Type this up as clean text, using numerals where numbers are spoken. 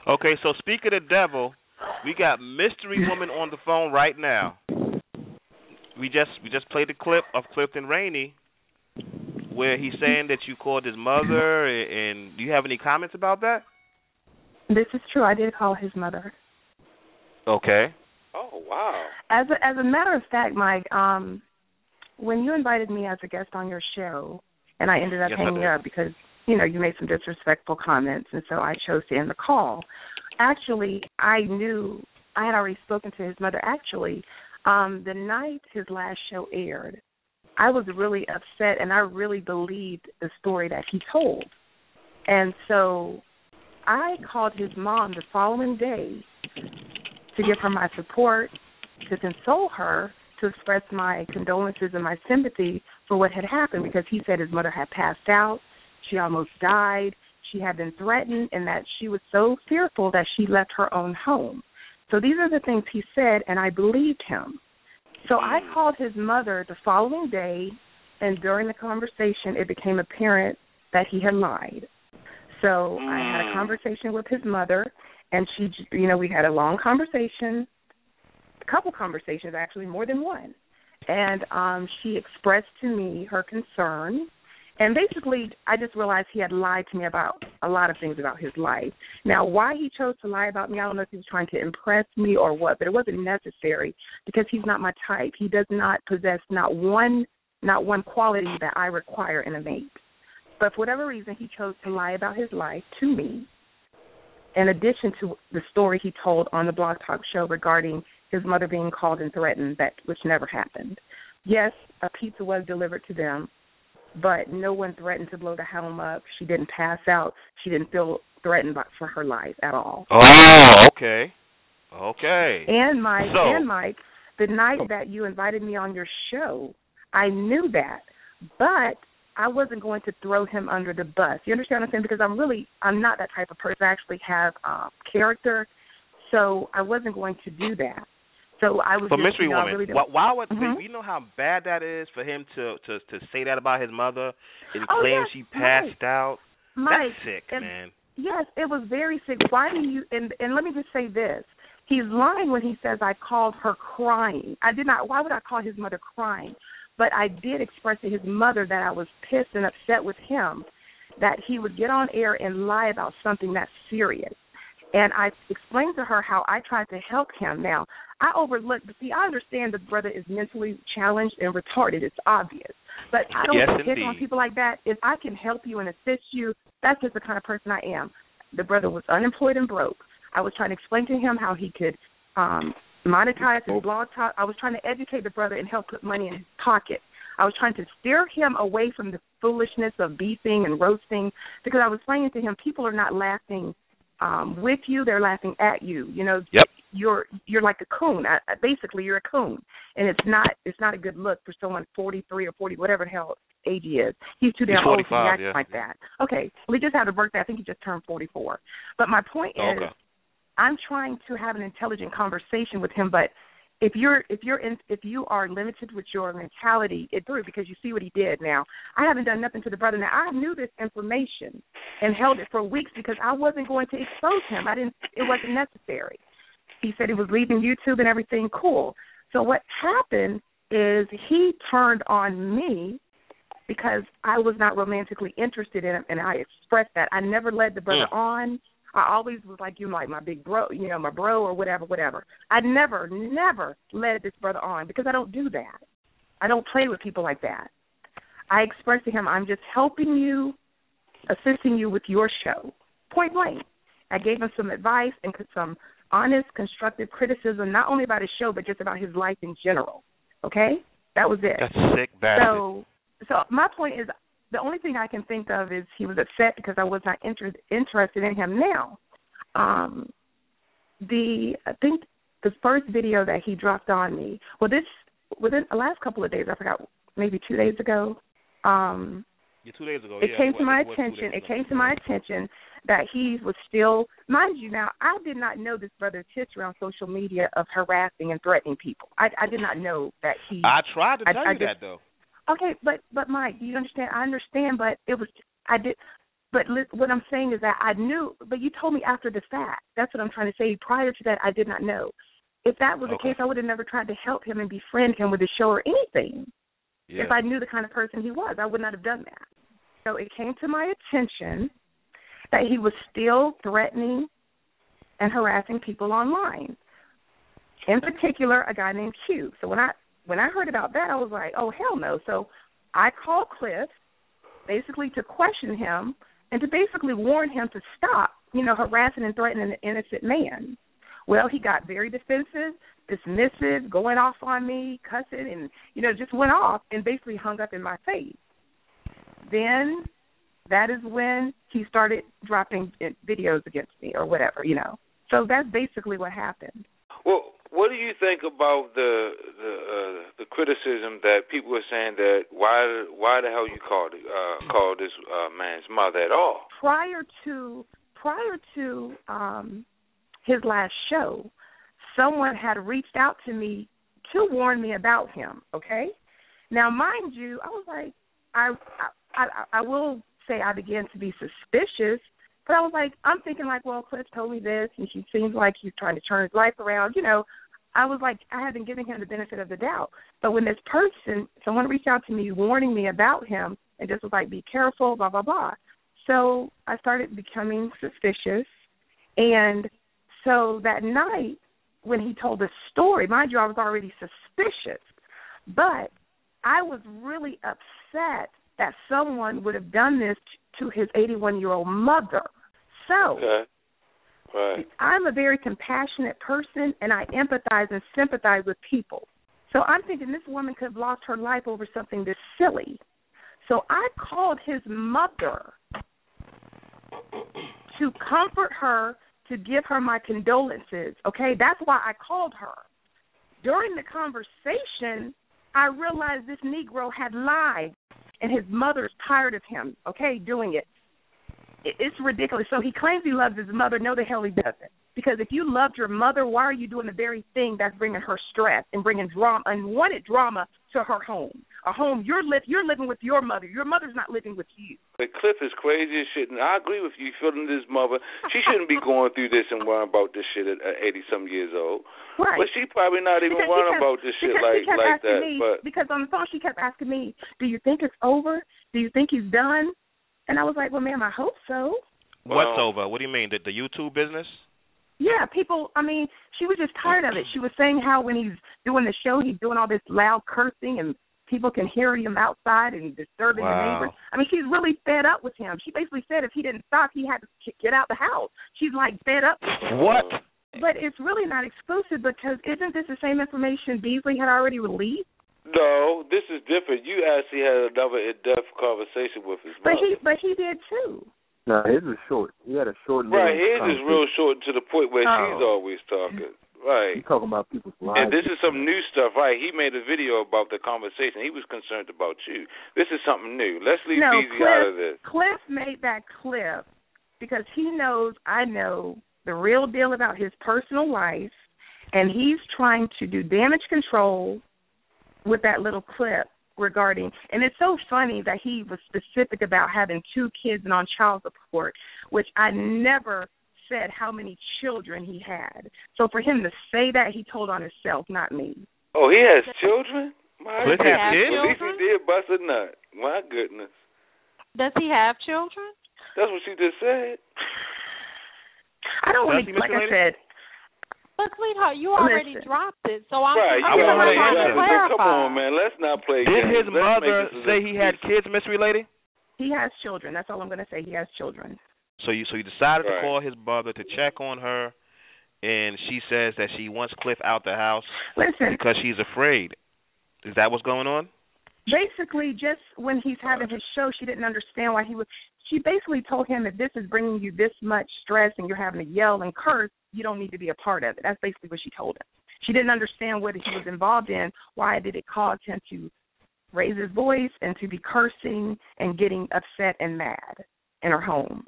Okay, so speak of the devil, we got Mystery Woman on the phone right now. We just played a clip of Clifton Rainey where he's saying that you called his mother, and do you have any comments about that? This is true. I did call his mother. Okay. Oh, wow. As a matter of fact, Mike, when you invited me as a guest on your show, and I ended up hanging up because, you made some disrespectful comments, and so I chose to end the call. Actually, I knew I had already spoken to his mother. Actually, the night his last show aired, I was really upset, and I really believed the story that he told. And so I called his mom the following day to give her my support, to console her, to express my condolences and my sympathy for what had happened, because he said his mother had passed out, she almost died, she had been threatened, and that she was so fearful that she left her own home. So these are the things he said, and I believed him. So I called his mother the following day, and during the conversation, it became apparent that he had lied. So I had a conversation with his mother, and she, we had a long conversation, a couple conversations actually, more than one. And she expressed to me her concern. And basically, I just realized he had lied to me about a lot of things about his life. Now, why he chose to lie about me, I don't know if he was trying to impress me or what, but it wasn't necessary because he's not my type. He does not possess not one quality that I require in a mate. But for whatever reason, he chose to lie about his life to me, in addition to the story he told on the Blog Talk show regarding his mother being called and threatened, which never happened. Yes, a pizza was delivered to them, but no one threatened to blow the home up. She didn't pass out. She didn't feel threatened for her life at all. Oh, okay. Okay. And Mike, the night that you invited me on your show, I knew that, but I wasn't going to throw him under the bus. You understand what I'm saying? Because I'm not that type of person. I actually have character, so I wasn't going to do that. So I was. But Mystery Woman, really why would you know how bad that is for him to say that about his mother and claim she passed out? Mike, that's sick, man. Yes, it was very sick. Why do you? And let me just say this: he's lying when he says I called her crying. I did not. Why would I call his mother crying? But I did express to his mother that I was pissed and upset with him that he would get on air and lie about something that's serious. And I explained to her how I tried to help him. Now, I overlooked, but see, I understand the brother is mentally challenged and retarded. It's obvious. But I don't pick on people like that. If I can help you and assist you, that's just the kind of person I am. The brother was unemployed and broke. I was trying to explain to him how he could monetize his Blog Talk. I was trying to educate the brother and help put money in his pocket. I was trying to steer him away from the foolishness of beefing and roasting, because I was explaining to him people are not laughing with you, they're laughing at you. Yep. You're like a coon. Basically, you're a coon, and it's not a good look for someone 43 or 40, whatever the hell age he is. He's too damn old to act like that. Okay, well, he just had a birthday. I think he just turned 44. But my point is, I'm trying to have an intelligent conversation with him, but if you are limited with your mentality, it through, because you see what he did. Now, I haven't done nothing to the brother. Now, I knew this information and held it for weeks because I wasn't going to expose him. It wasn't necessary. He said he was leaving YouTube and everything. Cool. So what happened is he turned on me because I was not romantically interested in him, and I expressed that. I never led the brother on. I always was like, like my big bro, my bro or whatever. I never led this brother on because I don't do that. I don't play with people like that. I expressed to him, I'm just helping you, assisting you with your show, point blank. I gave him some advice and some honest, constructive criticism, not only about his show, but just about his life in general, okay? That was it. That's sick, bastard. So my point is, the only thing I can think of is he was upset because I was not interested in him. Now, I think the first video that he dropped on me, within the last couple of days, I forgot, maybe 2 days ago. 2 days ago. It came to my attention. It came to my attention that he was still, mind you. Now, I did not know this brother's history on social media of harassing and threatening people. I did not know that he. I tried to tell you that though. Okay, but Mike, do you understand? I understand, but it was But what I'm saying is that I knew, but you told me after the fact. That's what I'm trying to say. Prior to that, I did not know. If that was the case, I would have never tried to help him and befriend him with the show or anything. Yeah. If I knew the kind of person he was, I would not have done that. So it came to my attention that he was still threatening and harassing people online. In particular, a guy named Q. So when I heard about that, I was like, oh, hell no. So I called Cliff basically to question him and to basically warn him to stop, harassing and threatening an innocent man. Well, he got very defensive, dismissive, going off on me, cussing, and, just went off and basically hung up in my face. Then that is when he started dropping videos against me or whatever, So that's basically what happened. Well, what do you think about the criticism that people are saying that why the hell you called this man's mother at all? Prior to his last show, someone had reached out to me to warn me about him. Okay, now mind you, I was like, I will say I began to be suspicious, but I was like, I'm thinking like, well, Cliff told me this, and he seems like he's trying to turn his life around. I was like, I had been giving him the benefit of the doubt. But when this person, someone reached out to me warning me about him, and just was like, be careful, blah, blah, blah. So I started becoming suspicious, and so that night when he told the story, mind you, I was already suspicious, but I was really upset that someone would have done this to his 81-year-old mother. So right. I'm a very compassionate person, and I empathize and sympathize with people. So I'm thinking this woman could have lost her life over something this silly. So I called his mother to comfort her, to give her my condolences, okay? That's why I called her. During the conversation, I realized this Negro had lied, and his mother's tired of him, okay, doing it. It's ridiculous. So he claims he loves his mother. No, the hell he doesn't. Because if you loved your mother, why are you doing the very thing that's bringing her stress and bringing drama, unwanted drama, to her home? A home you're living with your mother. Your mother's not living with you. But Cliff is crazy as shit, and I agree with you. Feeling this mother, she shouldn't be going through this and worrying about this shit at 80-some years old. Right. But she probably not even worrying about this shit like that. But because on the phone she kept asking me, do you think it's over? Do you think he's done? And I was like, well, ma'am, I hope so. What's over? What do you mean? The YouTube business? Yeah, people, she was just tired of it. She was saying how when he's doing the show, he's doing all this loud cursing and people can hear him outside and disturbing the neighbors. She's really fed up with him. She basically said if he didn't stop, he had to get out the house. She's like fed up. What? But it's really not exclusive because isn't this the same information Beasley had already released? No, this is different. You actually had another in-depth conversation with his mother. But he did too. No, his was short. He had a short. Right, his is real short to the point where she's always talking. Right. He's talking about people's lives. And this is some new stuff, right? He made a video about the conversation. He was concerned about you. This is something new. Let's leave Beasley out of this. Cliff made that clip because he knows I know the real deal about his personal life, and he's trying to do damage control with that little clip regarding, and it's so funny that he was specific about having 2 kids and on child support, which I never said how many children he had. So for him to say that, he told on himself, not me. Oh, he has children? My goodness. At least he did bust a nut. My goodness. Does he have children? That's what she just said. I don't want to, like I said. But, sweetheart, you already dropped it, so I'm trying to clarify. Come on, man, let's not play games. Did his mother say he had kids, Mystery Lady? He has children. That's all I'm going to say. He has children. So you decided to call his mother to check on her, and she says that she wants Cliff out the house because she's afraid. Is that what's going on? Basically, just when he's having his show, she didn't understand why he was. She basically told him, if this is bringing you this much stress and you're having to yell and curse, you don't need to be a part of it. That's basically what she told him. She didn't understand what he was involved in. Why did it cause him to raise his voice and to be cursing and getting upset and mad in her home?